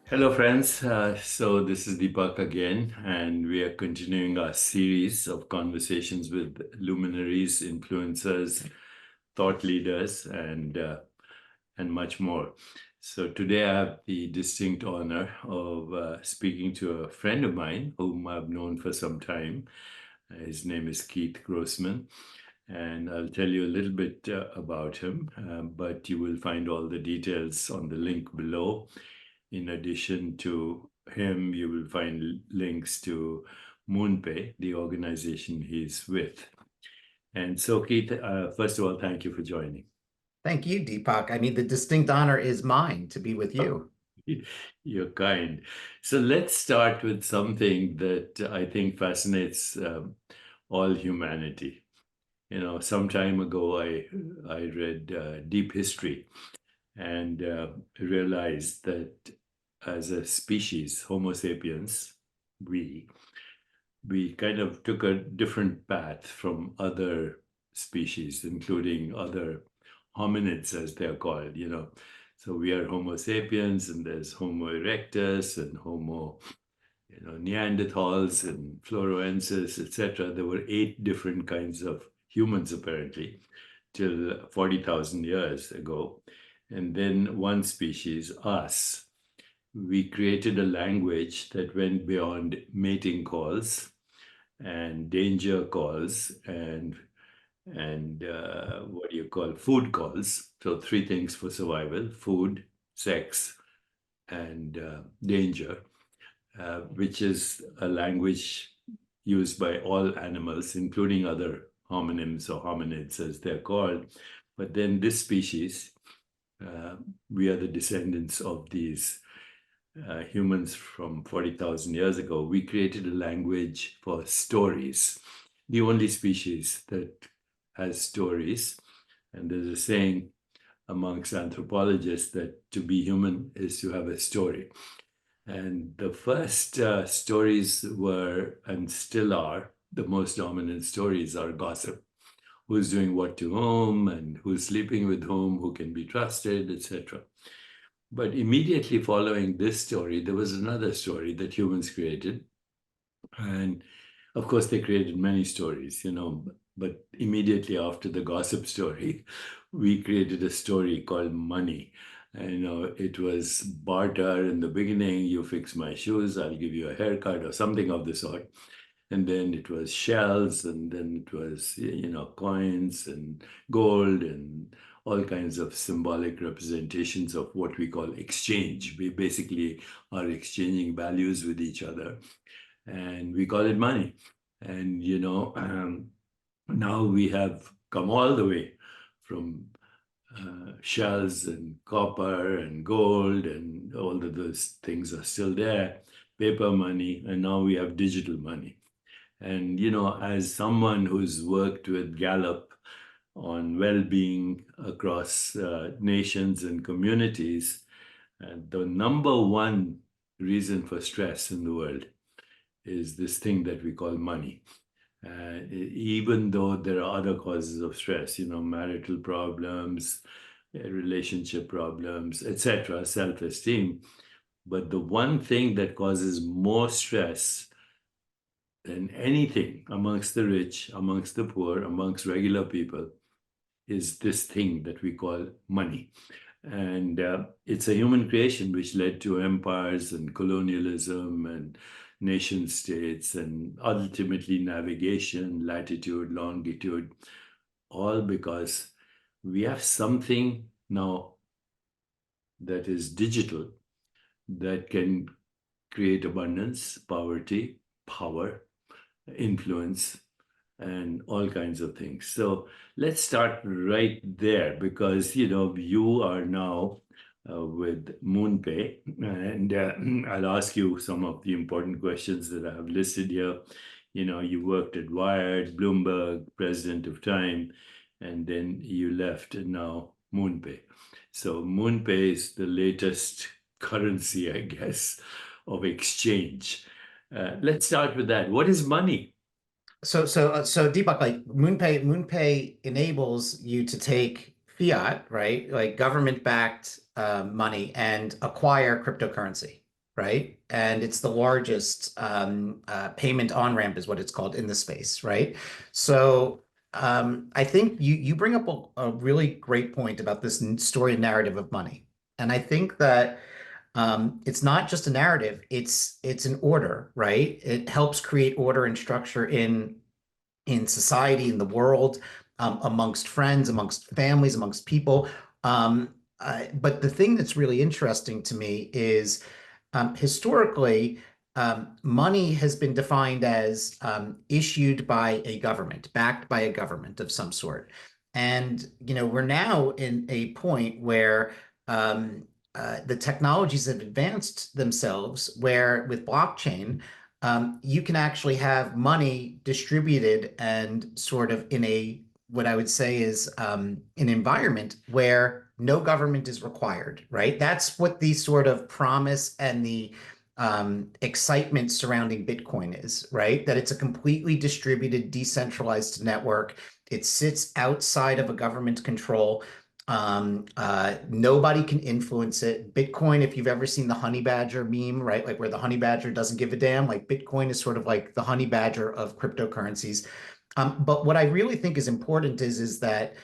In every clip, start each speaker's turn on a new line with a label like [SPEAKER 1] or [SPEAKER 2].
[SPEAKER 1] Hello, friends. So this is Deepak again, and we are continuing our series of conversations with luminaries, influencers, thought leaders, and much more. So today I have the distinct honor of speaking to a friend of mine whom I've known for some time. His name is Keith Grossman, and I'll tell you a little bit about him, but you will find all the details on the link below. In addition to him, you will find links to MoonPay, the organization he's with. And so, Keith, first of all, thank you for joining.
[SPEAKER 2] Thank you, Deepak. I mean, the distinct honor is mine to be with you.
[SPEAKER 1] You're kind. So let's start with something that I think fascinates all humanity. You know, some time ago, I read Deep History and realized that as a species, Homo sapiens, we kind of took a different path from other species, including other hominids, as they're called, you know. So we are Homo sapiens, and there's Homo erectus and Homo, Neanderthals and Floroensis, etc. There were 8 different kinds of humans, apparently, till 40,000 years ago. And then one species, us, we created a language that went beyond mating calls and danger calls and what do you call food calls. So 3 things for survival: food, sex, and danger, which is a language used by all animals, including other homonyms or hominids, as they're called. But then this species, we are the descendants of these humans from 40,000 years ago. We created a language for stories, the only species that has stories. And there's a saying amongst anthropologists that to be human is to have a story. And the first stories were, and still are, the most dominant stories are gossip. Who's doing what to whom, and who's sleeping with whom, who can be trusted, etc. But immediately following this story, there was another story that humans created. And of course, they created many stories, but immediately after the gossip story, we created a story called money. And, it was barter in the beginning. You fix my shoes, I'll give you a haircut or something of the sort. And then it was shells, and then it was, coins and gold and all kinds of symbolic representations of what we call exchange. We basically are exchanging values with each other, and we call it money. And, now we have come all the way from shells and copper and gold, and all of those things are still there, paper money, and now we have digital money. And, as someone who's worked with Gallup on well-being across nations and communities, the number one reason for stress in the world is this thing that we call money. Even though there are other causes of stress, marital problems, relationship problems, etc., self-esteem. But the one thing that causes more stress than anything amongst the rich, amongst the poor, amongst regular people, is this thing that we call money. And it's a human creation which led to empires and colonialism and nation states and ultimately navigation, latitude, longitude, all because we have something now that is digital that can create abundance, poverty, power, influence, and all kinds of things. So let's start right there, because you are now with MoonPay, and I'll ask you some of the important questions that I have listed here. You worked at Wired, Bloomberg, President of Time, and then you left, and now MoonPay. So MoonPay is the latest currency, I guess, of exchange. Let's start with that. What is money?
[SPEAKER 2] So Deepak, like MoonPay enables you to take fiat, right? Like government-backed money and acquire cryptocurrency, right? And it's the largest payment on-ramp is what it's called in the space, right? So I think you bring up a really great point about this story and narrative of money. And I think that it's not just a narrative, it's an order, right? It helps create order and structure in society, in the world, amongst friends, amongst families, amongst people. But the thing that's really interesting to me is historically, money has been defined as issued by a government, backed by a government of some sort. And, we're now in a point where the technologies have advanced themselves, where with blockchain, you can actually have money distributed and sort of in what I would say is an environment where no government is required, right? That's what the sort of promise and the excitement surrounding Bitcoin is, right? That it's a completely distributed, decentralized network. It sits outside of a government control. Nobody can influence it. Bitcoin, if you've ever seen the honey badger meme, right? Like where the honey badger doesn't give a damn, like Bitcoin is sort of like the honey badger of cryptocurrencies. But what I really think is important is that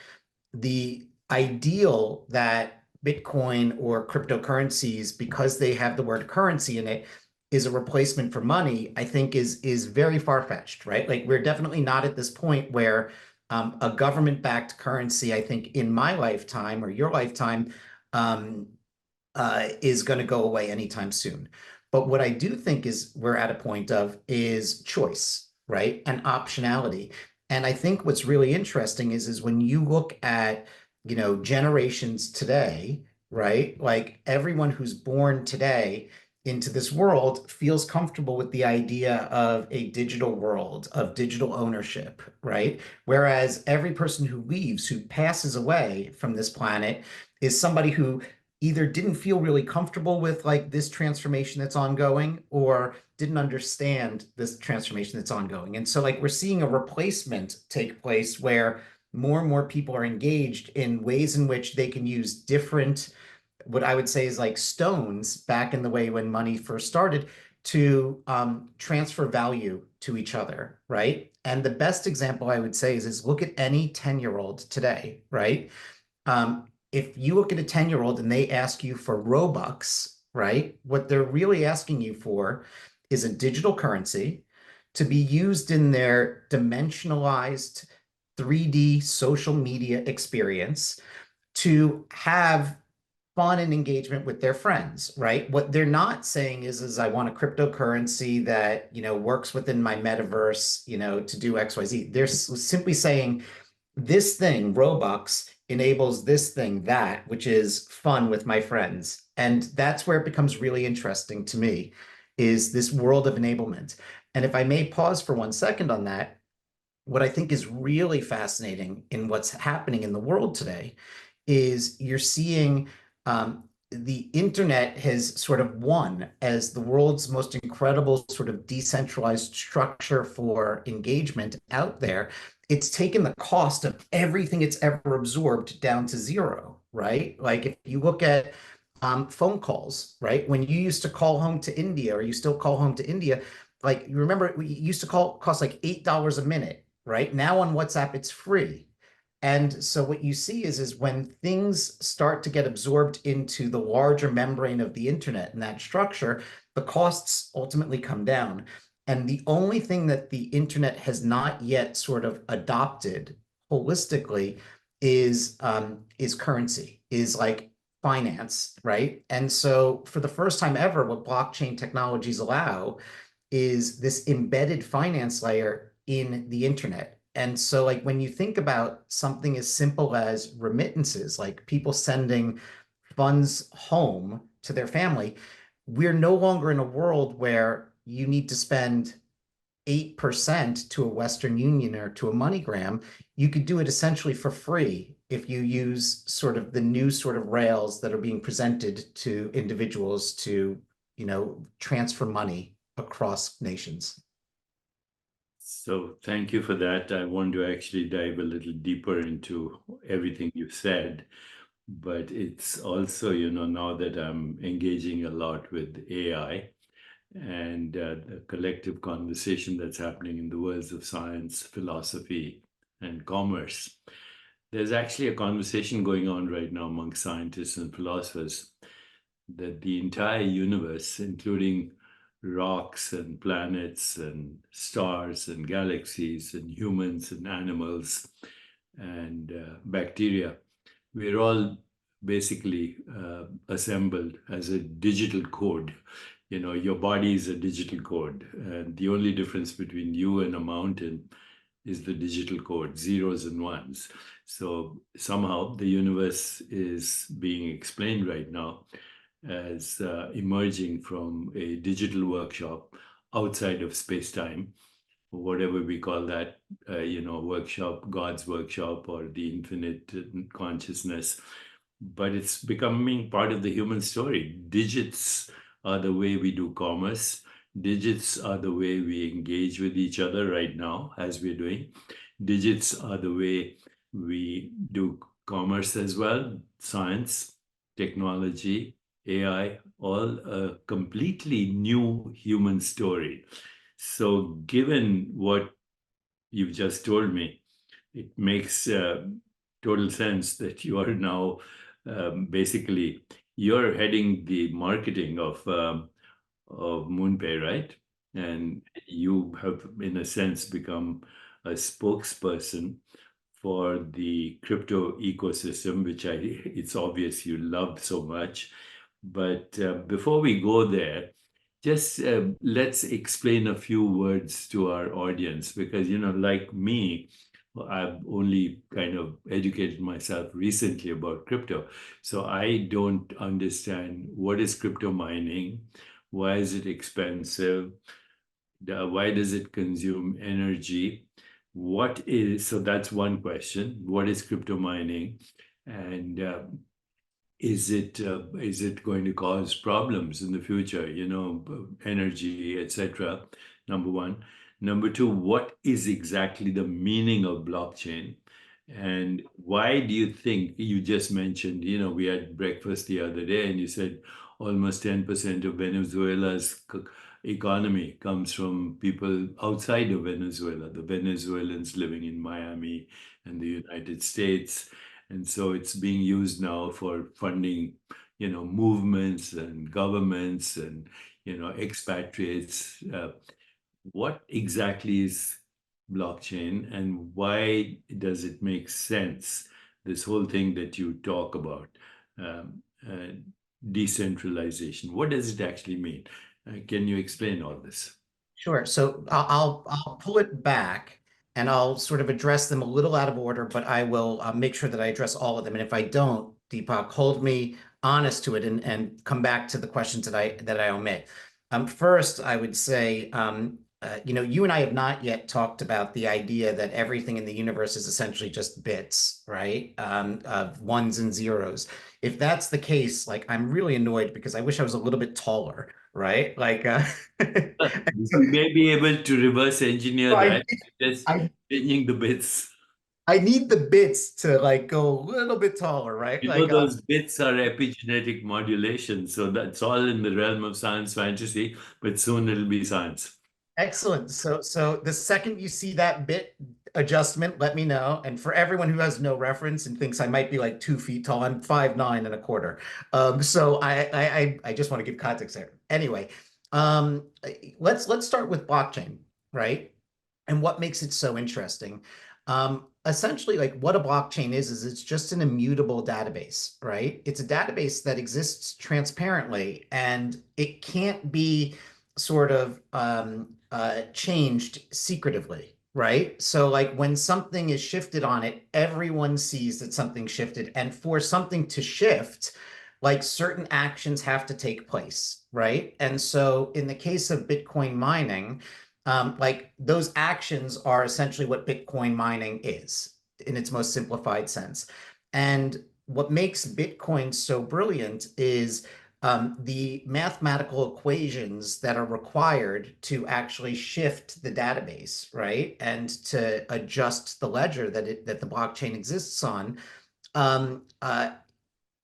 [SPEAKER 2] the ideal that Bitcoin or cryptocurrencies, because they have the word currency in it, is a replacement for money, I think is very far-fetched, right? Like we're definitely not at this point where a government-backed currency, I think in my lifetime or your lifetime, is going to go away anytime soon. But what I do think is we're at a point of is choice, right? And optionality. And I think what's really interesting is when you look at, generations today, right? Like everyone who's born today into this world feels comfortable with the idea of a digital world, of digital ownership, right? Whereas every person who leaves, who passes away from this planet, is somebody who either didn't feel really comfortable with like this transformation that's ongoing or didn't understand this transformation that's ongoing. And so like we're seeing a replacement take place where more and more people are engaged in ways in which they can use different, what I would say is like stones back in the way when money first started to transfer value to each other, right? And the best example I would say is look at any 10-year-old today, right? If you look at a 10-year-old and they ask you for Robux, right? What they're really asking you for is a digital currency to be used in their dimensionalized 3D social media experience to have fun and engagement with their friends, right? What they're not saying is I want a cryptocurrency that, works within my metaverse, to do XYZ. They're simply saying this thing, Robux, enables this thing, that, which is fun with my friends. And that's where it becomes really interesting to me, is this world of enablement. And if I may pause for 1 second on that, what I think is really fascinating in what's happening in the world today is you're seeing the internet has sort of won as the world's most incredible sort of decentralized structure for engagement out there. It's taken the cost of everything it's ever absorbed down to zero, right? Like if you look at phone calls, right? When you used to call home to India, or you still call home to India, like you remember it used to cost like $8 a minute, right? Now on WhatsApp, it's free. And so what you see is when things start to get absorbed into the larger membrane of the internet and that structure, the costs ultimately come down. And the only thing that the internet has not yet sort of adopted holistically is currency, is like finance, right? And so for the first time ever, what blockchain technologies allow is this embedded finance layer in the internet. And so like when you think about something as simple as remittances, like people sending funds home to their family, we're no longer in a world where you need to spend 8% to a Western Union or to a MoneyGram, you could do it essentially for free if you use sort of the new sort of rails that are being presented to individuals to, transfer money across nations.
[SPEAKER 1] So thank you for that. I want to actually dive a little deeper into everything you said, but it's also, now that I'm engaging a lot with AI and the collective conversation that's happening in the worlds of science, philosophy, and commerce. There's actually a conversation going on right now among scientists and philosophers that the entire universe, including rocks and planets and stars and galaxies and humans and animals and bacteria, we're all basically assembled as a digital code. Your body is a digital code, and the only difference between you and a mountain is the digital code, zeros and ones. So somehow the universe is being explained right now as emerging from a digital workshop outside of space-time, whatever we call that, workshop, God's workshop, or the infinite consciousness. But it's becoming part of the human story. Digits are the way we do commerce. Digits are the way we engage with each other right now, as we're doing. Digits are the way we do commerce as well, science, technology, AI, all a completely new human story. So, given what you've just told me, it makes total sense that you are now basically you're heading the marketing of MoonPay, right? And you have, in a sense, become a spokesperson for the crypto ecosystem, which it's obvious you love so much. But before we go there, just let's explain a few words to our audience because, like me, I've only kind of educated myself recently about crypto. So I don't understand what is crypto mining, why is it expensive, why does it consume energy? So that's one question. What is crypto mining? And is it going to cause problems in the future, energy, etc.? Number one. Number two, what is exactly the meaning of blockchain? And why do you think you just mentioned, we had breakfast the other day and you said almost 10% of Venezuela's economy comes from people outside of Venezuela, the Venezuelans living in Miami and the United States. And so it's being used now for funding, movements and governments and, expatriates. What exactly is blockchain and why does it make sense? This whole thing that you talk about, um, uh, decentralization. What does it actually mean? Can you explain all this?
[SPEAKER 2] Sure. So I'll pull it back and I'll sort of address them a little out of order, but I will make sure that I address all of them. And if I don't, Deepak, hold me honest to it and come back to the questions that I omit. First, I would say, you and I have not yet talked about the idea that everything in the universe is essentially just bits, right? Of ones and zeros. If that's the case, like I'm really annoyed because I wish I was a little bit taller, right? Like,
[SPEAKER 1] We may be able to reverse engineer
[SPEAKER 2] I,
[SPEAKER 1] that, just
[SPEAKER 2] I
[SPEAKER 1] changing the bits.
[SPEAKER 2] I need the bits to like go a little bit taller, right?
[SPEAKER 1] Those bits are epigenetic modulation. So that's all in the realm of science fantasy, but soon it'll be science.
[SPEAKER 2] Excellent. So the second you see that bit adjustment, let me know. And for everyone who has no reference and thinks I might be like 2 feet tall, I'm 5'9" and a quarter. So I just want to give context there. Anyway, let's start with blockchain, right? And what makes it so interesting. Essentially, like what a blockchain is it's just an immutable database, right? It's a database that exists transparently and it can't be sort of changed secretively, right? So like when something is shifted on it, everyone sees that something shifted. And for something to shift, like certain actions have to take place, right? And so in the case of Bitcoin mining, Like those actions are essentially what Bitcoin mining is in its most simplified sense. And what makes Bitcoin so brilliant is the mathematical equations that are required to actually shift the database, right? And to adjust the ledger that the blockchain exists on, um, uh,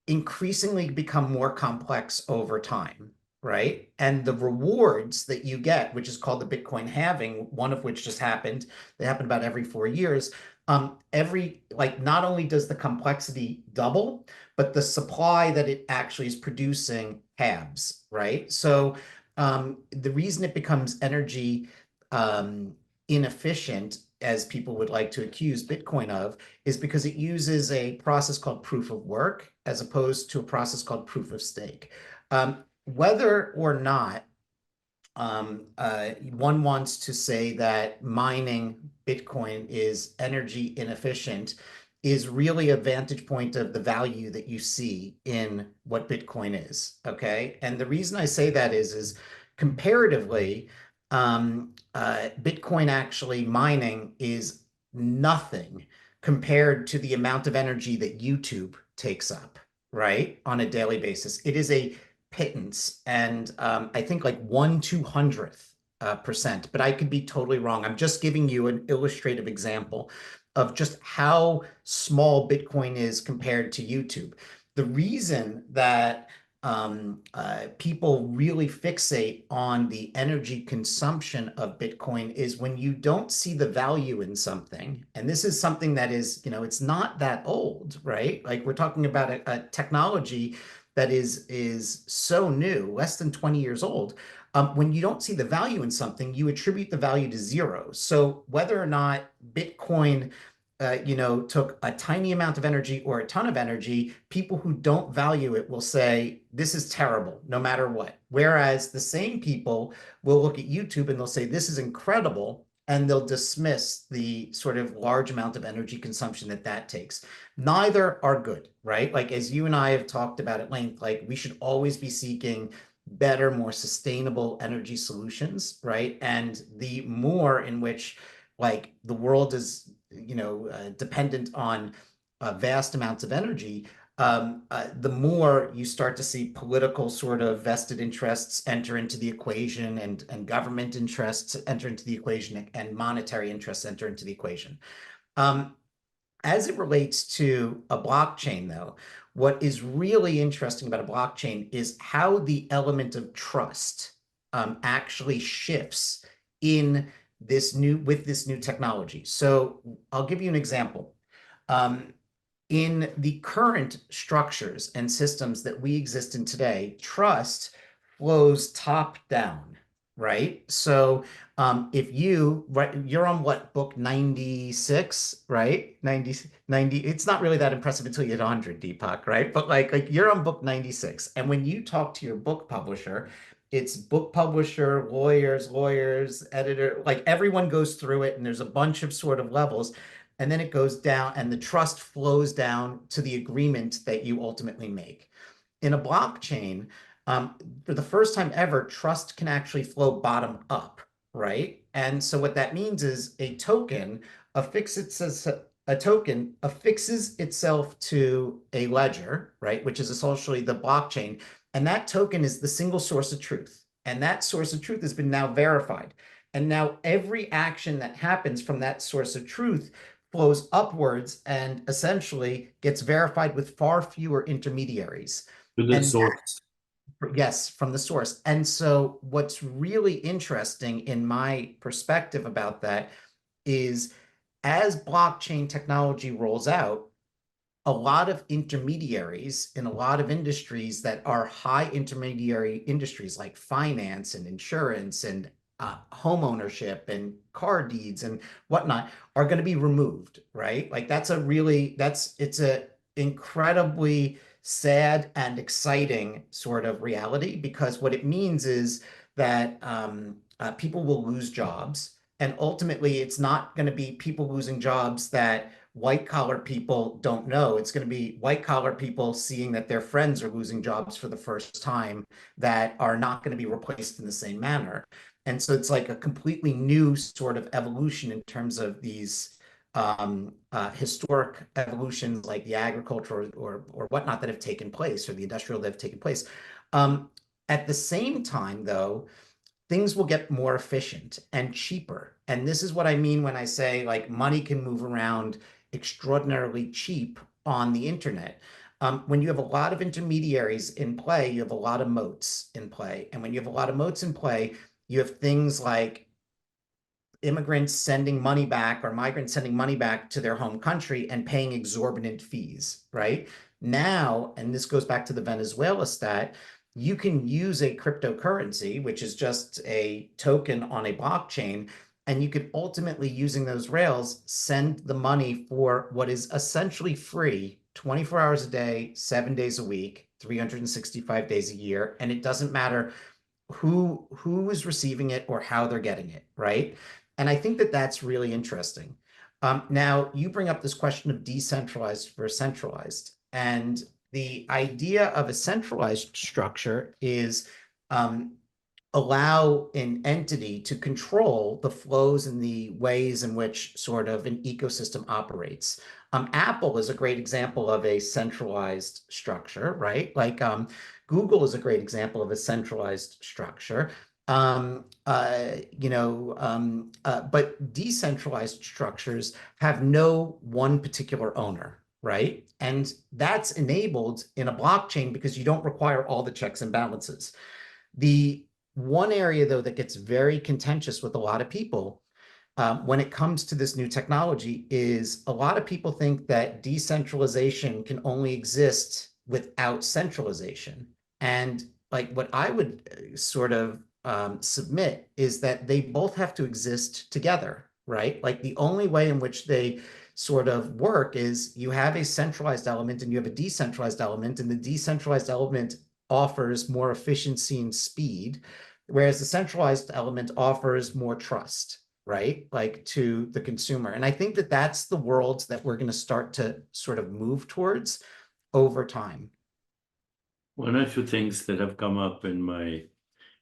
[SPEAKER 2] increasingly become more complex over time, right? And the rewards that you get, which is called the Bitcoin halving, one of which just happened, they happen about every 4 years. Like not only does the complexity double, but the supply that it actually is producing halves, right? So the reason it becomes energy um, inefficient, as people would like to accuse Bitcoin of, is because it uses a process called proof of work as opposed to a process called proof of stake. Whether or not one wants to say that mining Bitcoin is energy inefficient is really a vantage point of the value that you see in what Bitcoin is. Okay. And the reason I say that is comparatively, Bitcoin actually mining is nothing compared to the amount of energy that YouTube takes up, right, on a daily basis. It is a pittance, and I think like 1/200th percent, but I could be totally wrong. I'm just giving you an illustrative example of just how small Bitcoin is compared to YouTube. The reason that people really fixate on the energy consumption of Bitcoin is when you don't see the value in something, and this is something that is, it's not that old, right? Like we're talking about a technology that is so new, less than 20 years old. When you don't see the value in something, you attribute the value to zero. So whether or not Bitcoin took a tiny amount of energy or a ton of energy, people who don't value it will say, this is terrible, no matter what. Whereas the same people will look at YouTube and they'll say, this is incredible. And they'll dismiss the sort of large amount of energy consumption that takes. Neither are good, right? Like as you and I have talked about at length, like we should always be seeking better, more sustainable energy solutions, right? And the more in which like the world is dependent on vast amounts of energy, the more you start to see political sort of vested interests enter into the equation, and government interests enter into the equation, and monetary interests enter into the equation. As it relates to a blockchain, though, what is really interesting about a blockchain is how the element of trust actually shifts in with this new technology. So I'll give you an example. In the current structures and systems that we exist in today, trust flows top down, right? So if you're on what, book 96, right? 90. It's not really that impressive until you hit 100, Deepak, right? But like you're on book 96. And when you talk to your book publisher, it's book publisher, lawyers, editor, like everyone goes through it, and there's a bunch of sort of levels. And then it goes down, and the trust flows down to the agreement that you ultimately make. In a blockchain, for the first time ever, trust can actually flow bottom up, right? And so what that means is a token affixes itself to a ledger, right? Which is essentially the blockchain. And that token is the single source of truth. And that source of truth has been now verified. And now every action that happens from that source of truth flows upwards and essentially gets verified with far fewer intermediaries.
[SPEAKER 1] To the
[SPEAKER 2] And
[SPEAKER 1] source.
[SPEAKER 2] yes, from the source. And so what's really interesting in my perspective about that is as blockchain technology rolls out, a lot of intermediaries in a lot of industries that are high intermediary industries like finance and insurance and home ownership and car deeds and whatnot are going to be removed, right? Like it's a incredibly sad and exciting sort of reality, because what it means is that people will lose jobs. And ultimately, it's not going to be people losing jobs that white collar people don't know. It's going to be white collar people seeing that their friends are losing jobs for the first time that are not going to be replaced in the same manner. And so it's like a completely new sort of evolution in terms of these historic evolutions like the agriculture or whatnot that have taken place, or the industrial that have taken place. Um, at the same time, though, things will get more efficient and cheaper. And this is what I mean when I say like money can move around extraordinarily cheap on the internet. When you have a lot of intermediaries in play, you have a lot of moats in play. And when you have a lot of moats in play, you have things like immigrants sending money back or migrants sending money back to their home country and paying exorbitant fees, right? Now, and this goes back to the Venezuela stat, you can use a cryptocurrency, which is just a token on a blockchain, and you could ultimately, using those rails, send the money for what is essentially free 24 hours a day, 7 days a week, 365 days a year. And it doesn't matter who is receiving it or how they're getting it, right? And I think that that's really interesting. Now, you bring up this question of decentralized versus centralized. And the idea of a centralized structure is allow an entity to control the flows and the ways in which sort of an ecosystem operates. Apple is a great example of a centralized structure, right? Like Google is a great example of a centralized structure. But decentralized structures have no one particular owner, right? And that's enabled in a blockchain because you don't require all the checks and balances. The one area, though, that gets very contentious with a lot of people when it comes to this new technology is a lot of people think that decentralization can only exist without centralization. And like what I would sort of submit is that they both have to exist together, right? Like the only way in which they sort of work is you have a centralized element and you have a decentralized element, and the decentralized element offers more efficiency and speed, whereas the centralized element offers more trust, right? Like to the consumer. And I think that that's the world that we're going to start to sort of move towards over time.
[SPEAKER 1] One or two things that have come up in my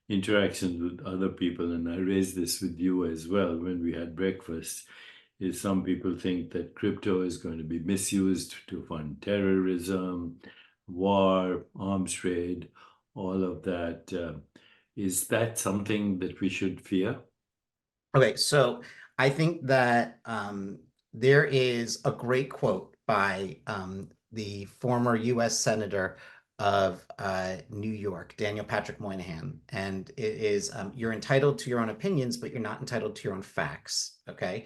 [SPEAKER 1] interactions with other people, and I raised this with you as well when we had breakfast, is some people think that crypto is going to be misused to fund terrorism, war, arms trade, all of that. Is that something that we should fear?
[SPEAKER 2] Okay, so I think that there is a great quote by the former US Senator of New York, Daniel Patrick Moynihan, and it is you're entitled to your own opinions, but you're not entitled to your own facts, okay?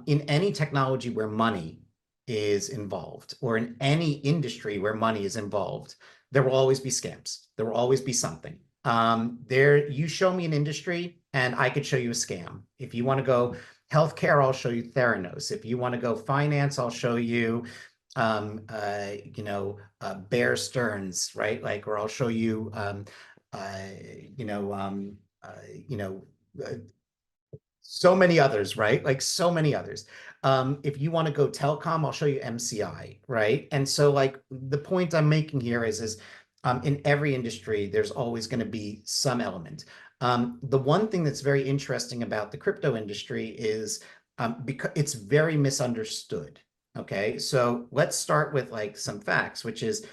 [SPEAKER 2] In any technology where money is involved, or in any industry where money is involved, there will always be scams. There will always be something. You show me an industry and I could show you a scam. If you want to go healthcare, I'll show you Theranos. If you want to go finance, I'll show you Bear Stearns, right? Like, or I'll show you you know you know so many others, right? Like so many others. If you want to go telecom, I'll show you MCI, right? And so like the point I'm making here is in every industry, there's always going to be some element. The one thing that's very interesting about the crypto industry is because it's very misunderstood. Okay, so let's start with like some facts, which is,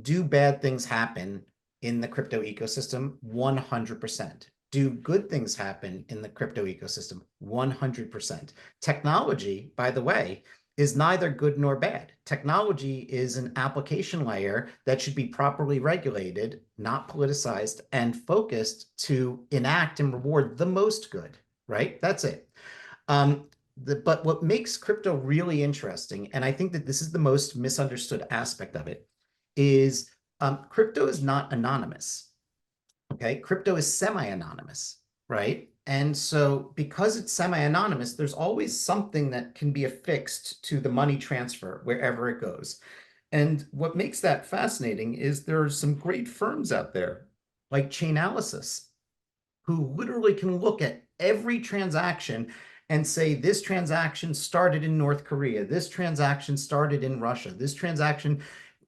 [SPEAKER 2] do bad things happen in the crypto ecosystem? 100%. Do good things happen in the crypto ecosystem? 100%. Technology, by the way, is neither good nor bad. Technology is an application layer that should be properly regulated, not politicized, and focused to enact and reward the most good, right? That's it. But what makes crypto really interesting, and I think that this is the most misunderstood aspect of it, is crypto is not anonymous. Okay, crypto is semi-anonymous, right? And so because it's semi-anonymous, there's always something that can be affixed to the money transfer wherever it goes. And what makes that fascinating is there are some great firms out there like Chainalysis who literally can look at every transaction and say, this transaction started in North Korea, this transaction started in Russia, this transaction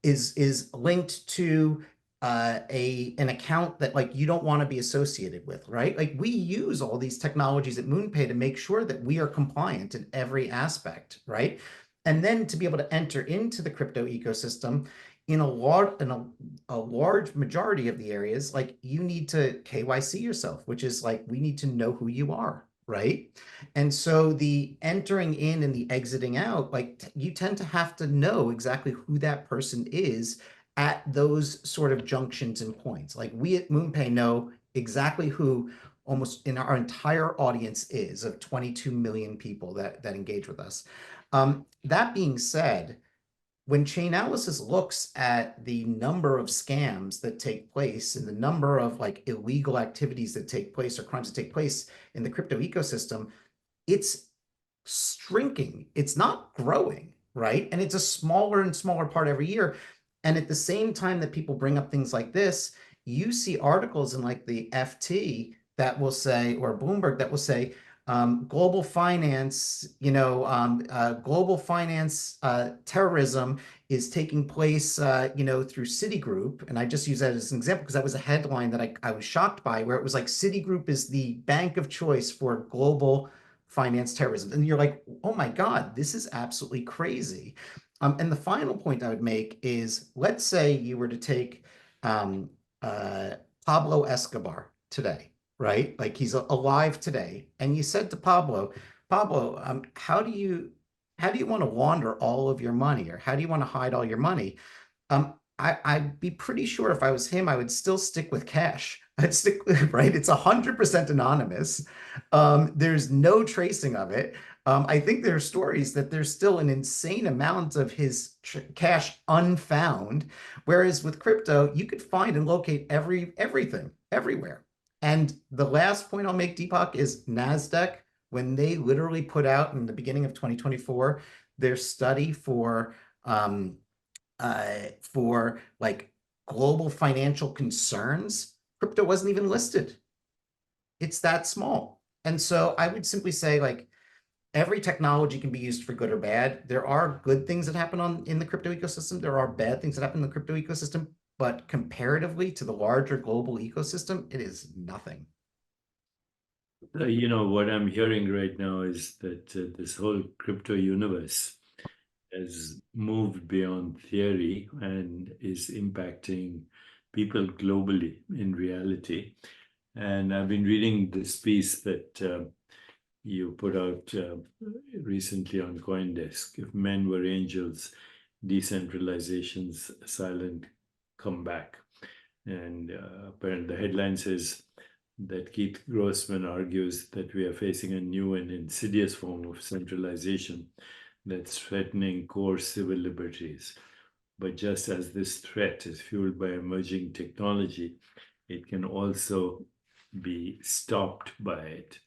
[SPEAKER 2] is linked to an account that like you don't want to be associated with, right? Like we use all these technologies at MoonPay to make sure that we are compliant in every aspect, right? And then to be able to enter into the crypto ecosystem in a large majority of the areas, like you need to KYC yourself, which is like we need to know who you are, right? And so the entering in and the exiting out, like you tend to have to know exactly who that person is at those sort of junctions and points. Like we at MoonPay know exactly who almost in our entire audience is of 22 million people that engage with us. That being said, when Chainalysis looks at the number of scams that take place and the number of like illegal activities that take place or crimes that take place in the crypto ecosystem, it's shrinking. It's not growing, right? And it's a smaller and smaller part every year. And at the same time that people bring up things like this, you see articles in like the FT that will say, or Bloomberg that will say, global finance, global finance terrorism is taking place, through Citigroup. And I just use that as an example because that was a headline that I was shocked by, where it was like Citigroup is the bank of choice for global finance terrorism. And you're like, oh my God, this is absolutely crazy. And the final point I would make is, let's say you were to take um, uh, Pablo Escobar today, right? Like he's alive today, and you said to Pablo, Pablo, how do you want to launder all of your money, or how do you want to hide all your money? I'd be pretty sure if I was him, I would still stick with cash. I'd stick with, right? It's 100% anonymous. There's no tracing of it. I think there are stories that there's still an insane amount of his cash unfound, whereas with crypto, you could find and locate everything everywhere. And the last point I'll make, Deepak, is NASDAQ, when they literally put out in the beginning of 2024 their study for like global financial concerns, crypto wasn't even listed. It's that small. And so I would simply say, like, every technology can be used for good or bad. There are good things that happen in the crypto ecosystem. There are bad things that happen in the crypto ecosystem, but comparatively to the larger global ecosystem, it is nothing.
[SPEAKER 1] What I'm hearing right now is that this whole crypto universe has moved beyond theory and is impacting people globally in reality. And I've been reading this piece that you put out recently on CoinDesk. If men were angels, decentralization's silent comeback. And apparently the headline says that Keith Grossman argues that we are facing a new and insidious form of centralization that's threatening core civil liberties. But just as this threat is fueled by emerging technology, it can also be stopped by it.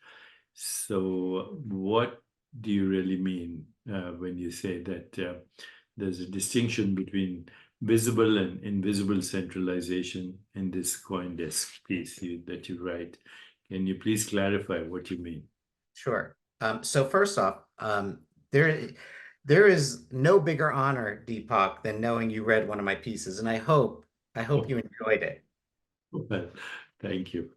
[SPEAKER 1] So, what do you really mean when you say that there's a distinction between visible and invisible centralization in this CoinDesk piece that you write? Can you please clarify what you mean?
[SPEAKER 2] Sure. So first off, there there is no bigger honor, Deepak, than knowing you read one of my pieces, and I hope you enjoyed it.
[SPEAKER 1] Well, thank you.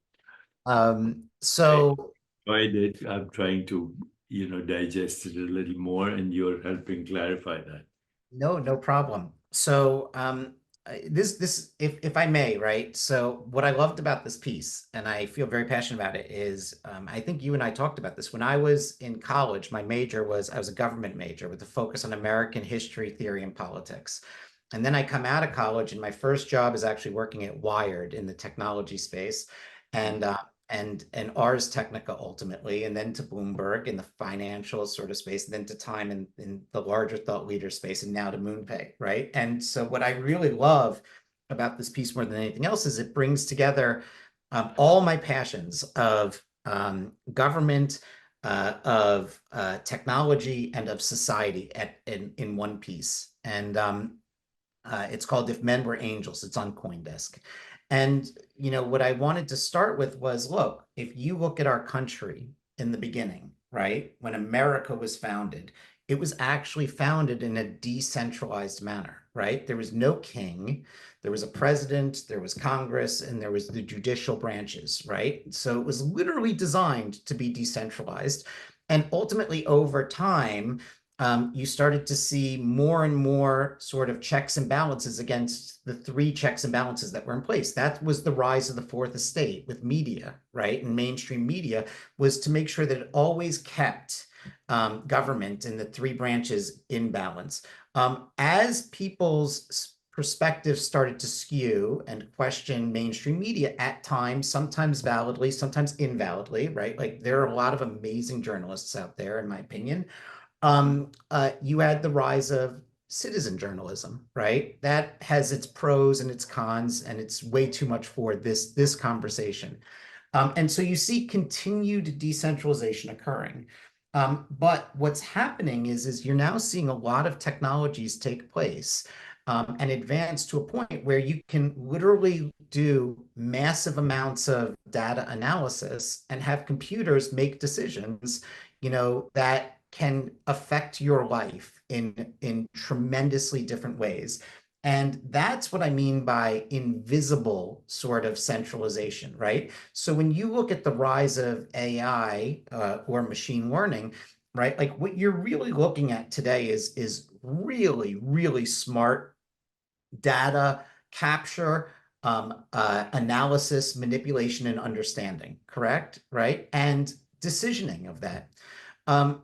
[SPEAKER 1] I
[SPEAKER 2] So
[SPEAKER 1] enjoyed it. I'm trying to, digest it a little more, and you're helping clarify that.
[SPEAKER 2] no problem. So this if I may, right? So what I loved about this piece, and I feel very passionate about it, is I think you and I talked about this. When I was in college, my major was I was a government major with a focus on American history, theory, and politics. And then I come out of college, and my first job is actually working at Wired in the technology space. And and Ars Technica ultimately, and then to Bloomberg in the financial sort of space, and then to Time in the larger thought leader space, and now to MoonPay, right? And so what I really love about this piece more than anything else is it brings together all my passions of government, of technology, and of society in one piece. And it's called If Men Were Angels. It's on CoinDesk. And what I wanted to start with was, look, if you look at our country in the beginning, right, when America was founded, it was actually founded in a decentralized manner. right? There was no king. There was a president, there was Congress, and there was the judicial branches, right? So it was literally designed to be decentralized. And ultimately, over time, you started to see more and more sort of checks and balances against the three checks and balances that were in place. That was the rise of the fourth estate with media, right? And mainstream media was to make sure that it always kept government and the three branches in balance. As people's perspectives started to skew and question mainstream media at times, sometimes validly, sometimes invalidly, right? Like there are a lot of amazing journalists out there, in my opinion. You had the rise of citizen journalism, right? That has its pros and its cons, and it's way too much for this conversation. And so you see continued decentralization occurring. But what's happening is you're now seeing a lot of technologies take place and advance to a point where you can literally do massive amounts of data analysis and have computers make decisions, that can affect your life in tremendously different ways. And that's what I mean by invisible sort of centralization, right? So when you look at the rise of AI or machine learning, right, like what you're really looking at today is really, really smart data capture, analysis, manipulation, and understanding, correct? Right? And decisioning of that. Um,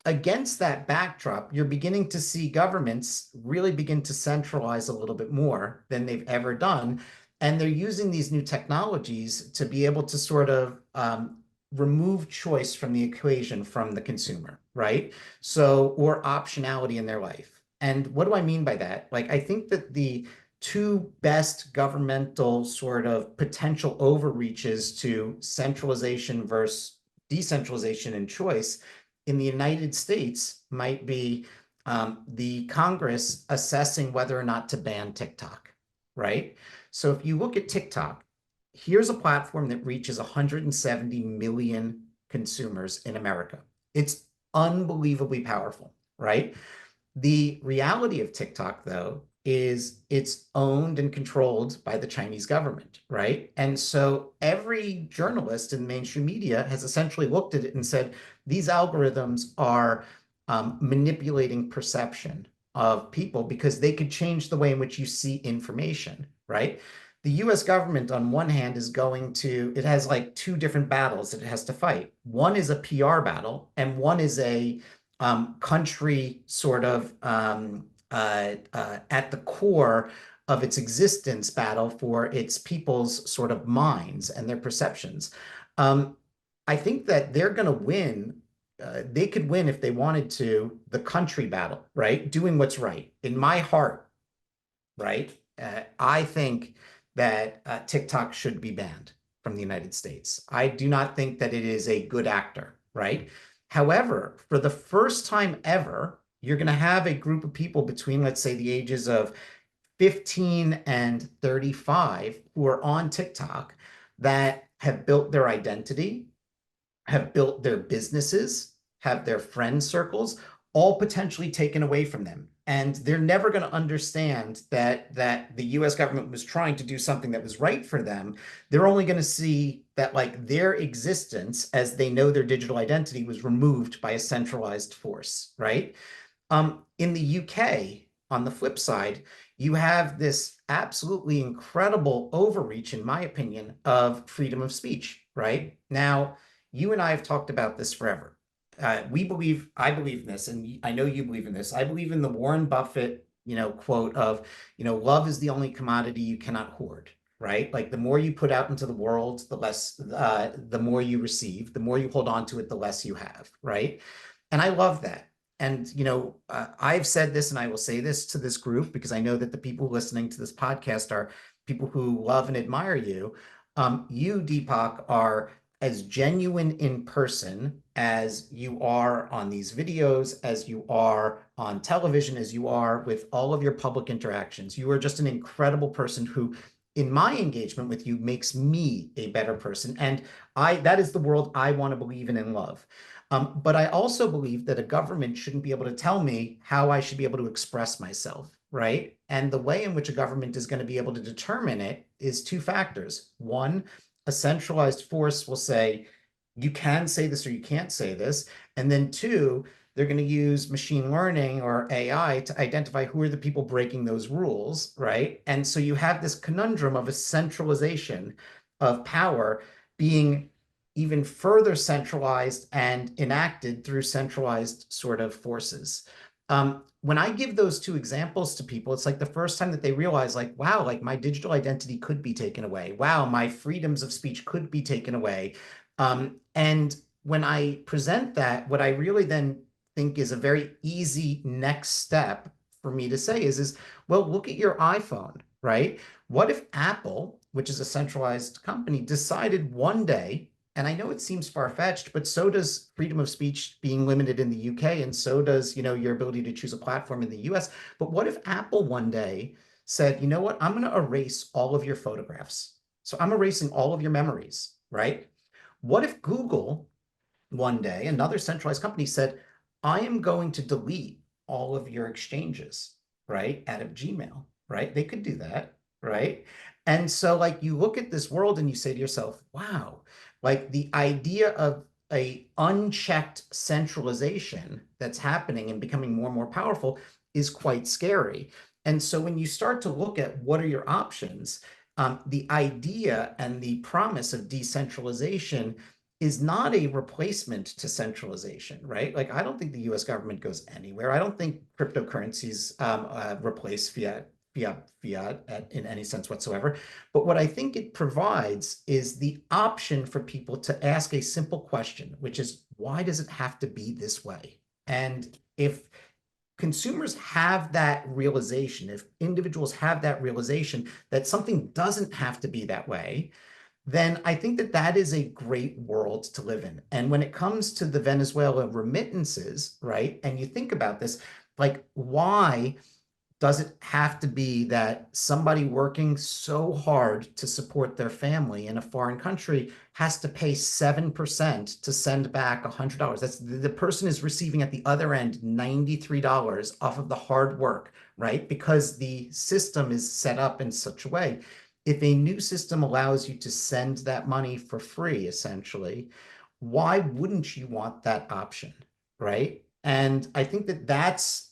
[SPEAKER 2] Against that backdrop, you're beginning to see governments really begin to centralize a little bit more than they've ever done. And they're using these new technologies to be able to sort of remove choice from the equation from the consumer, right? So, or optionality in their life. And what do I mean by that? Like, I think that the two best governmental sort of potential overreaches to centralization versus decentralization and choice in the United States might be the Congress assessing whether or not to ban TikTok, right? So if you look at TikTok, here's a platform that reaches 170 million consumers in America. It's unbelievably powerful, right? The reality of TikTok, though, is it's owned and controlled by the Chinese government, right? And so every journalist in mainstream media has essentially looked at it and said, these algorithms are manipulating perception of people because they could change the way in which you see information, right? The US government, on one hand, it has like two different battles that it has to fight. One is a PR battle, and one is a country sort of at the core of its existence battle for its people's sort of minds and their perceptions. Um, I think that they're going to win. They could win if they wanted to the country battle, right? Doing what's right. In my heart, right? I think that TikTok should be banned from the United States. I do not think that it is a good actor, right? However, for the first time ever, you're going to have a group of people between, let's say, the ages of 15 and 35 who are on TikTok that have built their identity, have built their businesses, have their friend circles, all potentially taken away from them. And they're never going to understand that the US government was trying to do something that was right for them. They're only going to see that like their existence as they know their digital identity was removed by a centralized force, right? In the UK, on the flip side, you have this absolutely incredible overreach, in my opinion, of freedom of speech, right? Now, you and I have talked about this forever. I believe in this, and I know you believe in this. I believe in the Warren Buffett, quote of, love is the only commodity you cannot hoard, right? Like the more you put out into the world, the more you receive, the more you hold on to it, the less you have, right? And I love that. And, I've said this and I will say this to this group because I know that the people listening to this podcast are people who love and admire you. You, Deepak, are as genuine in person as you are on these videos, as you are on television, as you are with all of your public interactions. You are just an incredible person who, in my engagement with you, makes me a better person. And that is the world I want to believe in and love. But I also believe that a government shouldn't be able to tell me how I should be able to express myself, right? And the way in which a government is going to be able to determine it is two factors. One, a centralized force will say, you can say this or you can't say this. And then two, they're going to use machine learning or AI to identify who are the people breaking those rules, right? And so you have this conundrum of a centralization of power being even further centralized and enacted through centralized sort of forces. When I give those two examples to people, it's like the first time that they realize, like, wow, like my digital identity could be taken away. Wow, my freedoms of speech could be taken away. And when I present that, what I really then think is a very easy next step for me to say is, well, look at your iPhone, right? What if Apple, which is a centralized company, decided one day, and I know it seems far-fetched, but so does freedom of speech being limited in the UK, and so does, your ability to choose a platform in the US. But what if Apple one day said, you know what, I'm going to erase all of your photographs. So I'm erasing all of your memories, right? What if Google one day, another centralized company said, I am going to delete all of your exchanges, right, out of Gmail, right? They could do that, right? And so, like, you look at this world and you say to yourself, wow, like the idea of a unchecked centralization that's happening and becoming more and more powerful is quite scary. And so when you start to look at what are your options, the idea and the promise of decentralization is not a replacement to centralization, right? Like, I don't think the US government goes anywhere. I don't think cryptocurrencies replace fiat in any sense whatsoever. But what I think it provides is the option for people to ask a simple question, which is, why does it have to be this way? And if consumers have that realization, if individuals have that realization that something doesn't have to be that way, then I think that that is a great world to live in. And when it comes to the Venezuela remittances, right? And you think about this, like, why does it have to be that somebody working so hard to support their family in a foreign country has to pay 7% to send back $100? That's the person is receiving at the other end $93 off of the hard work, right? Because the system is set up in such a way. If a new system allows you to send that money for free, essentially, why wouldn't you want that option, right? And I think that that's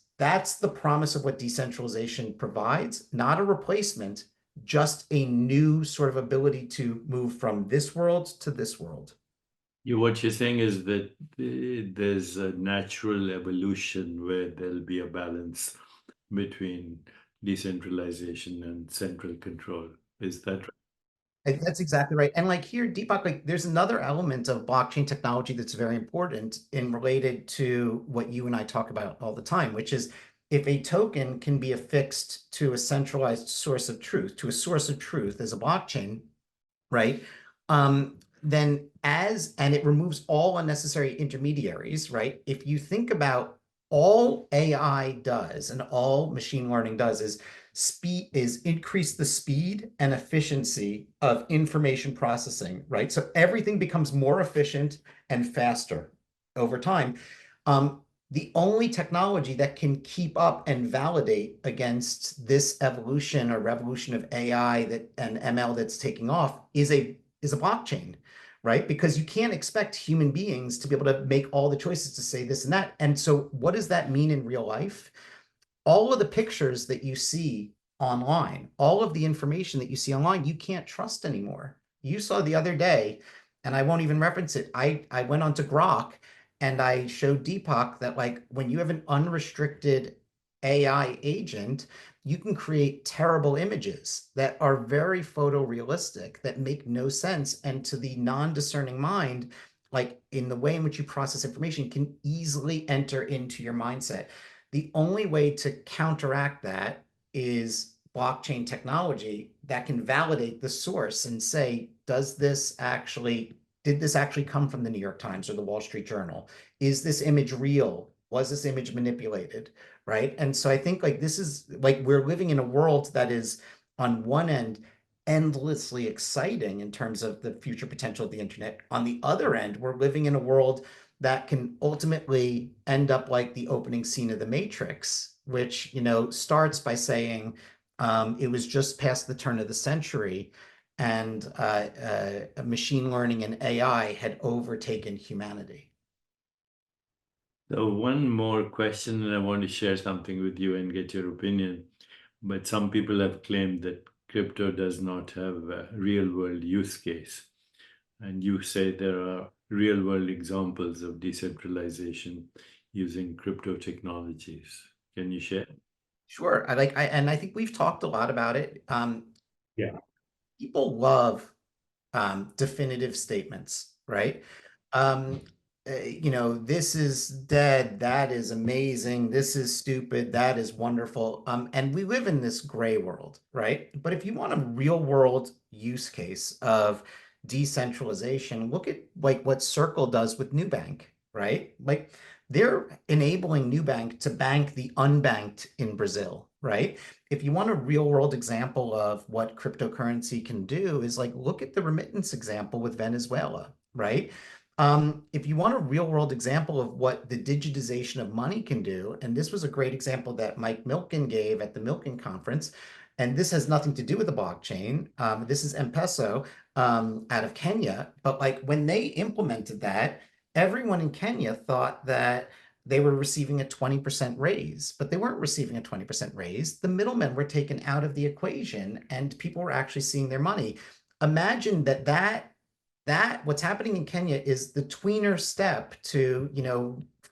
[SPEAKER 2] the promise of what decentralization provides, not a replacement, just a new sort of ability to move from this world to this world.
[SPEAKER 1] What you're saying is that there's a natural evolution where there'll be a balance between decentralization and central control. Is that right?
[SPEAKER 2] That's exactly right. And like here, Deepak, like there's another element of blockchain technology that's very important in related to what you and I talk about all the time, which is if a token can be affixed to a centralized source of truth, to a source of truth as a blockchain, right? Then and it removes all unnecessary intermediaries, right? If you think about all AI does and all machine learning does is increase the speed and efficiency of information processing, right? So everything becomes more efficient and faster over time. The only technology that can keep up and validate against this evolution or revolution of AI and ML that's taking off is a blockchain, right? Because you can't expect human beings to be able to make all the choices to say this and that. And so what does that mean in real life? All of the pictures that you see online, all of the information that you see online, you can't trust anymore. You saw the other day, and I won't even reference it. I went onto Grok and I showed Deepak that, like, when you have an unrestricted AI agent, you can create terrible images that are very photorealistic, that make no sense. And to the non-discerning mind, like in the way in which you process information, can easily enter into your mindset. The only way to counteract that is blockchain technology that can validate the source and say, did this actually come from the New York Times or the Wall Street Journal? Is this image real? Was this image manipulated? Right. And so I think, like, this is like we're living in a world that is on one end endlessly exciting in terms of the future potential of the internet. On the other end, we're living in a world that can ultimately end up like the opening scene of The Matrix, which, starts by saying it was just past the turn of the century and machine learning and AI had overtaken humanity.
[SPEAKER 1] So one more question, and I want to share something with you and get your opinion. But some people have claimed that crypto does not have a real world use case. And you say there are real world examples of decentralization using crypto technologies. Can you share?
[SPEAKER 2] Sure. I think we've talked a lot about it.
[SPEAKER 1] Yeah.
[SPEAKER 2] People love definitive statements, right? Um, this is dead, that is amazing, this is stupid, that is wonderful. And we live in this gray world, right? But if you want a real world use case of decentralization, look at like what Circle does with Nubank, right? Like they're enabling Nubank to bank the unbanked in Brazil, right? If you want a real world example of what cryptocurrency can do is like look at the remittance example with Venezuela, right? If you want a real world example of what the digitization of money can do, and this was a great example that Mike Milken gave at the Milken conference, and this has nothing to do with the blockchain. This is M-Peso out of Kenya, but like when they implemented that, everyone in Kenya thought that they were receiving a 20% raise, but they weren't receiving a 20% raise. The middlemen were taken out of the equation and people were actually seeing their money. Imagine that what's happening in Kenya is the tweener step to,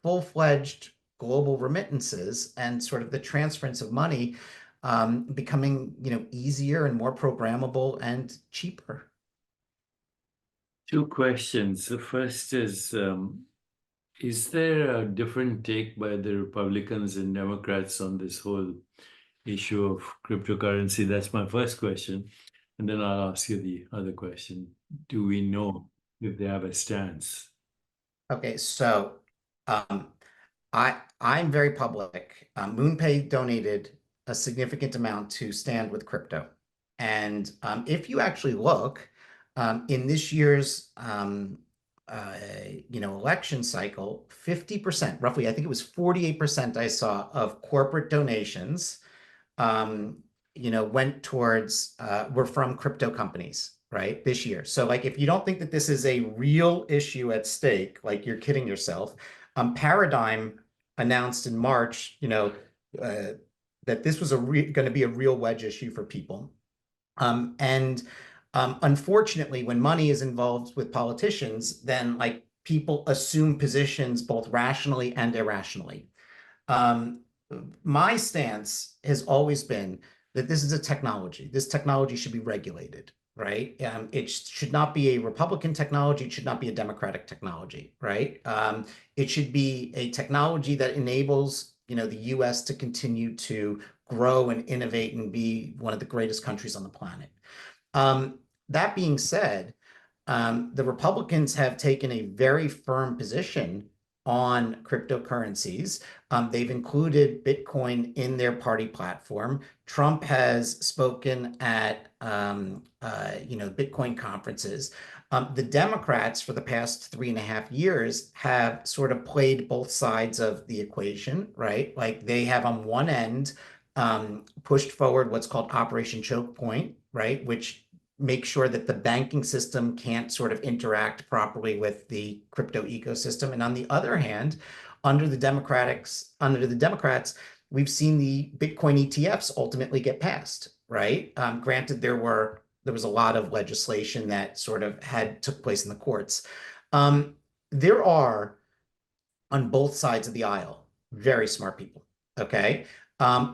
[SPEAKER 2] full-fledged global remittances and sort of the transference of money becoming, easier and more programmable and cheaper.
[SPEAKER 1] Two questions. The first is there a different take by the Republicans and Democrats on this whole issue of cryptocurrency? That's my first question. And then I'll ask you the other question. Do we know if they have a stance?
[SPEAKER 2] Okay, so um, I'm very public. MoonPay donated a significant amount to stand with crypto. And if you actually look in this year's election cycle, 50%, roughly, I think it was 48% I saw of corporate donations went towards were from crypto companies, right, this year. So like if you don't think that this is a real issue at stake, like you're kidding yourself. Paradigm announced in March, uh, that this was going to be a real wedge issue for people. And unfortunately, when money is involved with politicians, then like people assume positions both rationally and irrationally. Um, my stance has always been that this is a technology. This technology should be regulated, right? It should not be a Republican technology. It should not be a Democratic technology, right? It should be a technology that enables, the U.S. to continue to grow and innovate and be one of the greatest countries on the planet. That being said, the Republicans have taken a very firm position on cryptocurrencies. They've included Bitcoin in their party platform. Trump has spoken at Bitcoin conferences. The Democrats for the past 3.5 years have sort of played both sides of the equation, right? Like they have on one end pushed forward what's called Operation Choke Point, right? Which make sure that the banking system can't sort of interact properly with the crypto ecosystem. And on the other hand, under the Democrats, we've seen the Bitcoin ETFs ultimately get passed, right? Granted, there was a lot of legislation that sort of took place in the courts. There are on both sides of the aisle very smart people. Okay,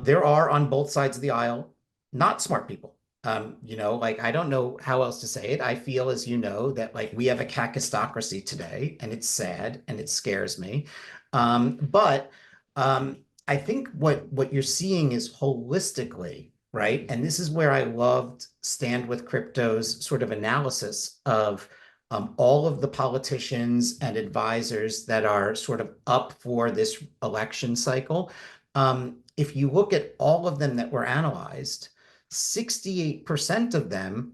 [SPEAKER 2] there are on both sides of the aisle not smart people. Like I don't know how else to say it. I feel, as you know, that like we have a kakistocracy today, and it's sad and it scares me. But I think what you're seeing is holistically, right? And this is where I loved Stand with Crypto's sort of analysis of all of the politicians and advisors that are sort of up for this election cycle. If you look at all of them that were analyzed, 68% of them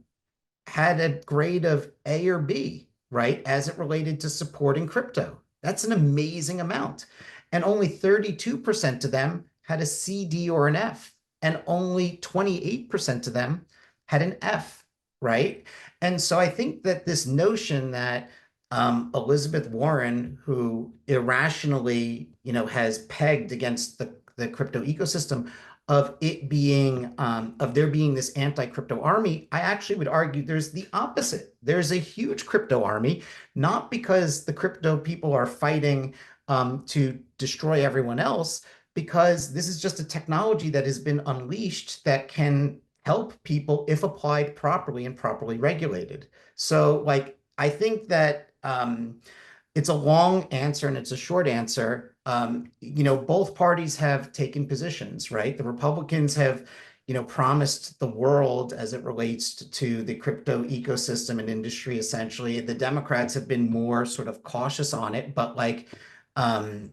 [SPEAKER 2] had a grade of A or B, right, as it related to supporting crypto. That's an amazing amount. And only 32% of them had a C, D, or an F, and only 28% of them had an F, right? And so I think that this notion that Elizabeth Warren, who irrationally, has pegged against the crypto ecosystem of it being of there being this anti-crypto army, I actually would argue there's the opposite. There's a huge crypto army, not because the crypto people are fighting to destroy everyone else, because this is just a technology that has been unleashed that can help people if applied properly and properly regulated. So, like, I think that it's a long answer and it's a short answer. Both parties have taken positions, right? The Republicans have, promised the world as it relates to the crypto ecosystem and industry, essentially. The Democrats have been more sort of cautious on it, but like, um,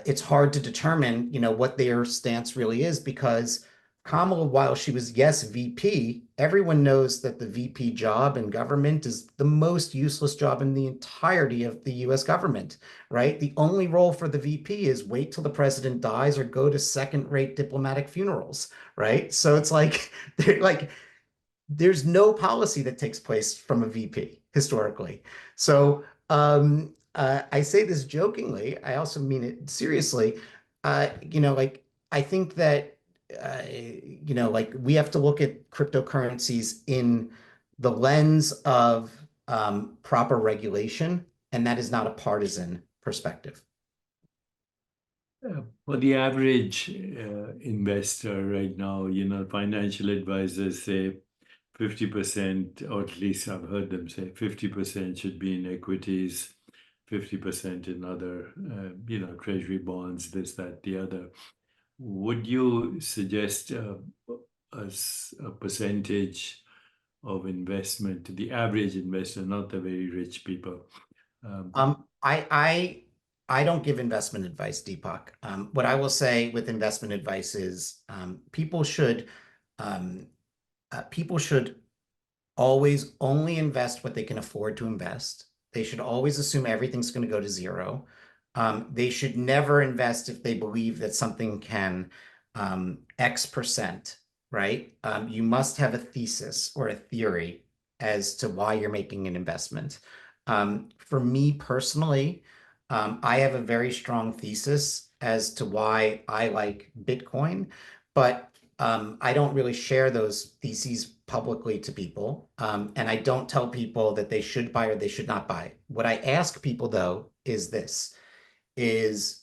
[SPEAKER 2] it's hard to determine, what their stance really is because Kamala, while she was, yes, VP, everyone knows that the VP job in government is the most useless job in the entirety of the US government, right? The only role for the VP is wait till the president dies or go to second-rate diplomatic funerals, right? So it's like, they're like, there's no policy that takes place from a VP historically. So I say this jokingly. I also mean it seriously. Like I think that like we have to look at cryptocurrencies in the lens of proper regulation, and that is not a partisan perspective.
[SPEAKER 1] For the average investor right now, financial advisors say 50%, or at least I've heard them say 50% should be in equities, 50% in other, treasury bonds, this, that, the other. Would you suggest a percentage of investment to the average investor, not the very rich people? Um,
[SPEAKER 2] I don't give investment advice, Deepak. What I will say with investment advice is um, people should always only invest what they can afford to invest. They should always assume everything's going to go to zero. They should never invest if they believe that something can X%, right? You must have a thesis or a theory as to why you're making an investment. For me personally, I have a very strong thesis as to why I like Bitcoin, but I don't really share those theses publicly to people. And I don't tell people that they should buy or they should not buy. What I ask people, though, is this, is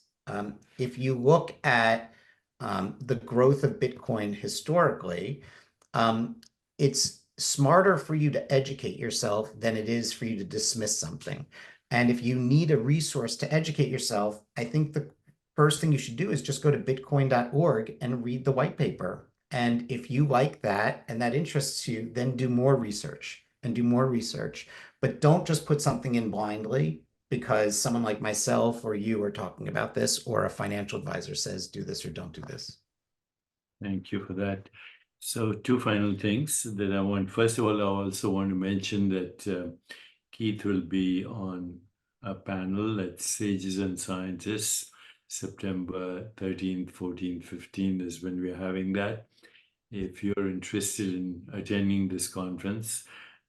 [SPEAKER 2] if you look at the growth of Bitcoin historically, it's smarter for you to educate yourself than it is for you to dismiss something. And if you need a resource to educate yourself, I think the first thing you should do is just go to bitcoin.org and read the white paper. And if you like that and that interests you, then do more research and do more research. But don't just put something in blindly because someone like myself or you are talking about this, or a financial advisor says, do this or don't do this.
[SPEAKER 1] Thank you for that. So, two final things that I want. First of all, I also want to mention that Keith will be on a panel at Sages and Scientists, September 13th, 14th, 15th is when we're having that. If you're interested in attending this conference,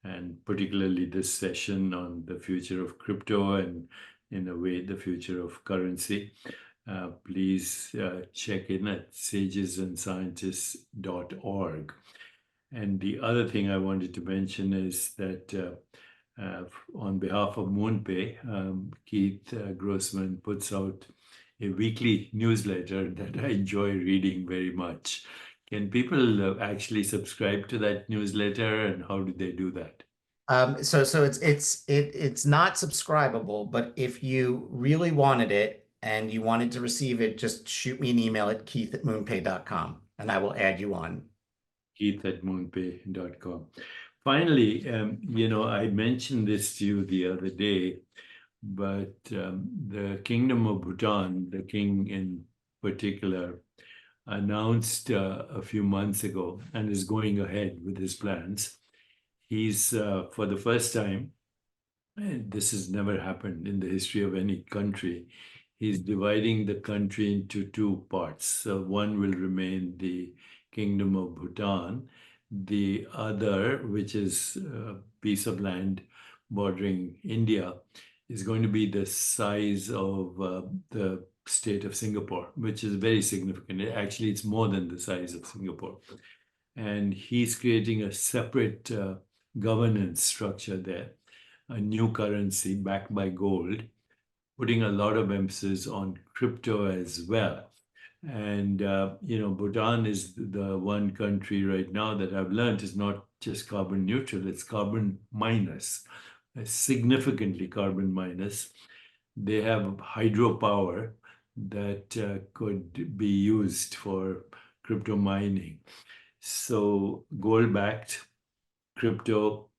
[SPEAKER 1] and particularly this session on the future of crypto and, in a way, the future of currency, please check in at sagesandscientists.org. And the other thing I wanted to mention is that on behalf of MoonPay, Keith Grossman puts out a weekly newsletter that I enjoy reading very much. Can people actually subscribe to that newsletter, and how do they do that?
[SPEAKER 2] So it's not subscribable, but if you really wanted it and you wanted to receive it, just shoot me an email at keith@moonpay.com and I will add you on.
[SPEAKER 1] Keith@moonpay.com. Finally, I mentioned this to you the other day, but the Kingdom of Bhutan, the king in particular, announced a few months ago and is going ahead with his plans. He's, for the first time, and this has never happened in the history of any country, he's dividing the country into two parts. So one will remain the Kingdom of Bhutan. The other, which is a piece of land bordering India, is going to be the size of the state of Singapore, which is very significant. Actually, it's more than the size of Singapore. And he's creating a separate governance structure there, a new currency backed by gold, putting a lot of emphasis on crypto as well. And, Bhutan is the one country right now that I've learned is not just carbon neutral, it's carbon minus, significantly carbon minus. They have hydropower that could be used for crypto mining. So gold-backed crypto,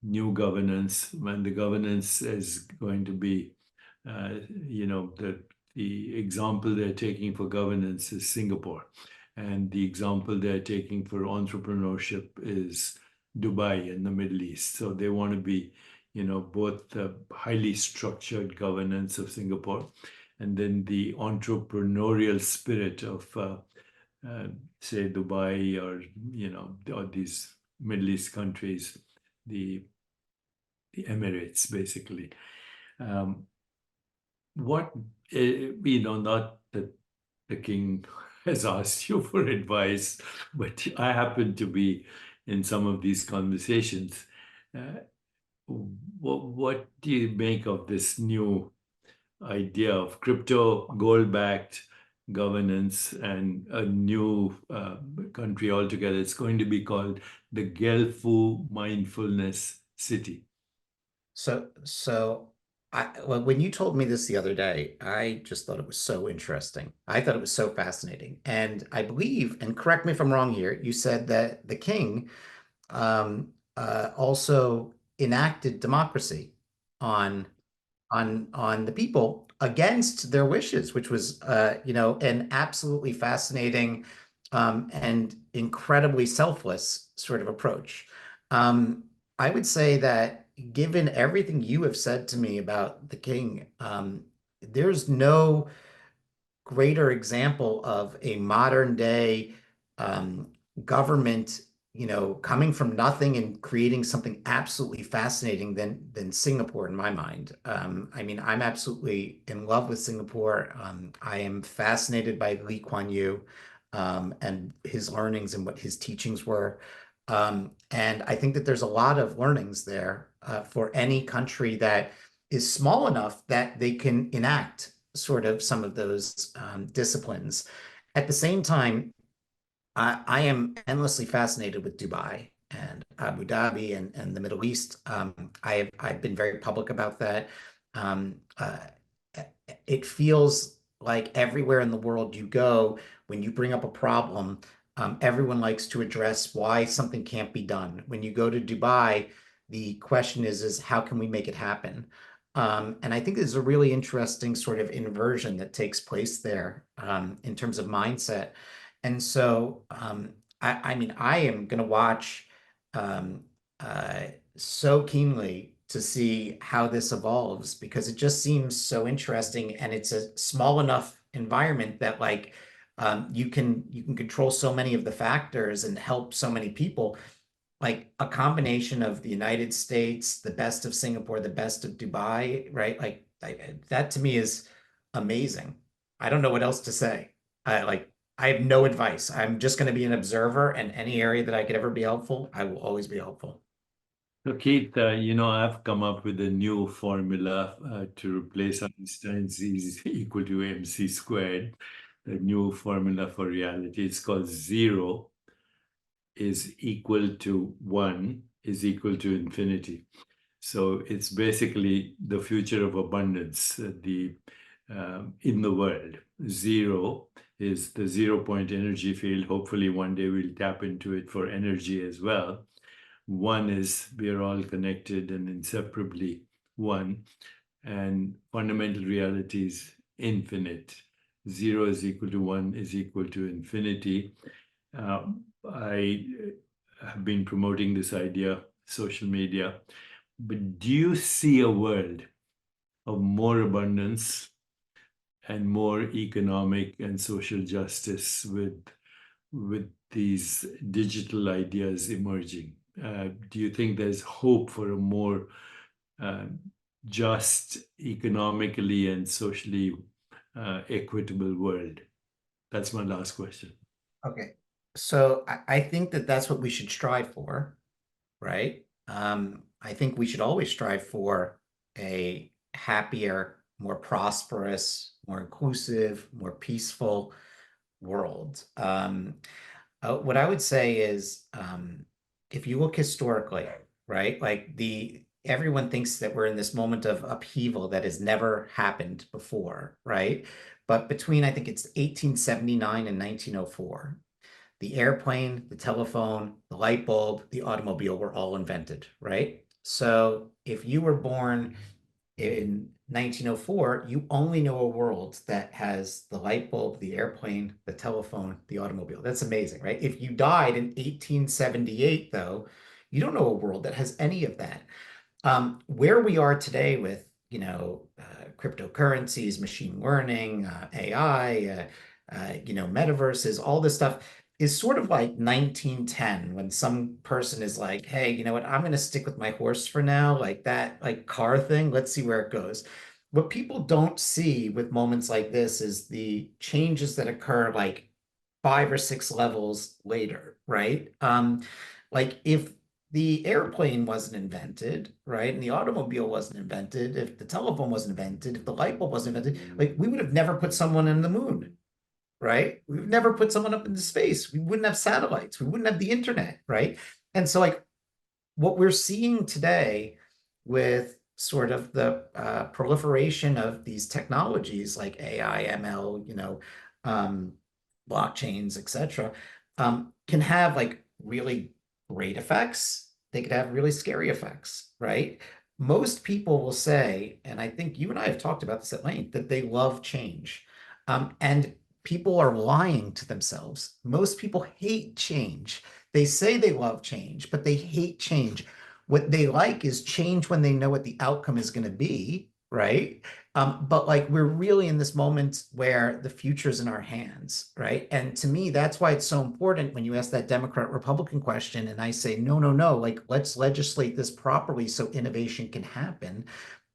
[SPEAKER 1] new governance, when the governance is going to be, the example they're taking for governance is Singapore. And the example they're taking for entrepreneurship is Dubai in the Middle East. So they want to be, both the highly structured governance of Singapore and then the entrepreneurial spirit of say Dubai or these Middle East countries, the Emirates, basically. Not that the king has asked you for advice, but I happen to be in some of these conversations. What do you make of this new idea of crypto gold-backed governance and a new country altogether? It's going to be called the Gelfu Mindfulness City.
[SPEAKER 2] Well, when you told me this the other day, I just thought it was so interesting. I thought it was so fascinating. And I believe, and correct me if I'm wrong here, you said that the king also enacted democracy on on the people against their wishes, which was an absolutely fascinating and incredibly selfless sort of approach. I would say that given everything you have said to me about the king, there's no greater example of a modern day government, coming from nothing and creating something absolutely fascinating than Singapore in my mind. I mean, I'm absolutely in love with Singapore. I am fascinated by Lee Kuan Yew and his learnings and what his teachings were. And I think that there's a lot of learnings there for any country that is small enough that they can enact sort of some of those disciplines. At the same time, I am endlessly fascinated with Dubai and Abu Dhabi and the Middle East. I've been very public about that. Um, uh, it feels like everywhere in the world you go, when you bring up a problem, everyone likes to address why something can't be done. When you go to Dubai, the question is how can we make it happen? And I think there's a really interesting sort of inversion that takes place there in terms of mindset. And so, I mean, I am going to watch um, uh, so keenly to see how this evolves because it just seems so interesting, and it's a small enough environment that you can control so many of the factors and help so many people. Like a combination of the United States, the best of Singapore, the best of Dubai, right? That to me is amazing. I don't know what else to say. I have no advice. I'm just going to be an observer, and any area that I could ever be helpful, I will always be helpful.
[SPEAKER 1] So, Keith, I've come up with a new formula to replace Einstein's Z is equal to mc squared. The new formula for reality. It's called zero is equal to one is equal to infinity. So it's basically the future of abundance, in the world. Zero is the 0 point energy field. Hopefully one day we'll tap into it for energy as well. One is we are all connected and inseparably one. And fundamental reality is infinite. Zero is equal to one is equal to infinity. I have been promoting this idea, social media, but do you see a world of more abundance and more economic and social justice with these digital ideas emerging? Do you think there's hope for a more uh, just, economically and socially equitable world? That's my last question.
[SPEAKER 2] Okay. So I think that that's what we should strive for, right? I think we should always strive for a happier, more prosperous, more inclusive, more peaceful world. What I would say is, if you look historically, right, like everyone thinks that we're in this moment of upheaval that has never happened before, right? But between, I think it's 1879 and 1904, the airplane, the telephone, the light bulb, the automobile were all invented, right? So if you were born in 1904, you only know a world that has the light bulb, the airplane, the telephone, the automobile. That's amazing, right? If you died in 1878, though, you don't know a world that has any of that. Where we are today with, cryptocurrencies, machine learning, AI, metaverses, all this stuff is sort of like 1910 when some person is like, hey, you know what, I'm going to stick with my horse for now, like that, like car thing. Let's see where it goes. What people don't see with moments like this is the changes that occur like 5 or 6 levels later, right? Like if the airplane wasn't invented, right? And the automobile wasn't invented, if the telephone wasn't invented, if the light bulb wasn't invented, like we would have never put someone in the moon, right? We've never put someone up into space. We wouldn't have satellites. We wouldn't have the internet, right? And so, like, what we're seeing today with sort of the proliferation of these technologies like AI, ML, um, blockchains, etc., can have like really great effects. They could have really scary effects, right? Most people will say, and I think you and I have talked about this at length, that they love change. And people are lying to themselves. Most people hate change. They say they love change, but they hate change. What they like is change when they know what the outcome is going to be, right? But like we're really in this moment where the future is in our hands, right? And to me, that's why it's so important when you ask that Democrat Republican question, and I say, no, no, no, like let's legislate this properly so innovation can happen.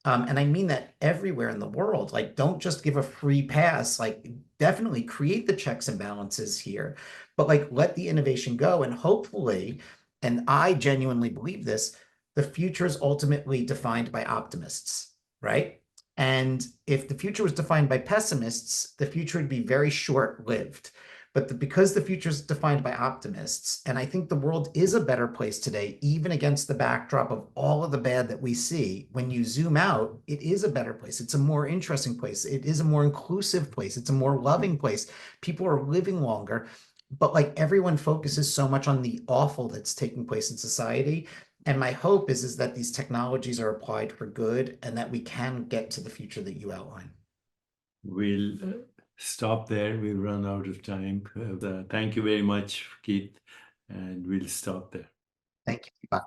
[SPEAKER 2] And I mean that everywhere in the world. Like, don't just give a free pass. Like, definitely create the checks and balances here, but like, let the innovation go. And hopefully, and I genuinely believe this, the future is ultimately defined by optimists, right? And if the future was defined by pessimists, the future would be very short-lived. But because the future is defined by optimists, and I think the world is a better place today, even against the backdrop of all of the bad that we see, when you zoom out, it is a better place. It's a more interesting place. It is a more inclusive place. It's a more loving place. People are living longer, but like everyone focuses so much on the awful that's taking place in society. And my hope is that these technologies are applied for good and that we can get to the future that you outline.
[SPEAKER 1] We'll stop there. We've run out of time. Thank you very much, Keith, and we'll stop there.
[SPEAKER 2] Thank you. Bye.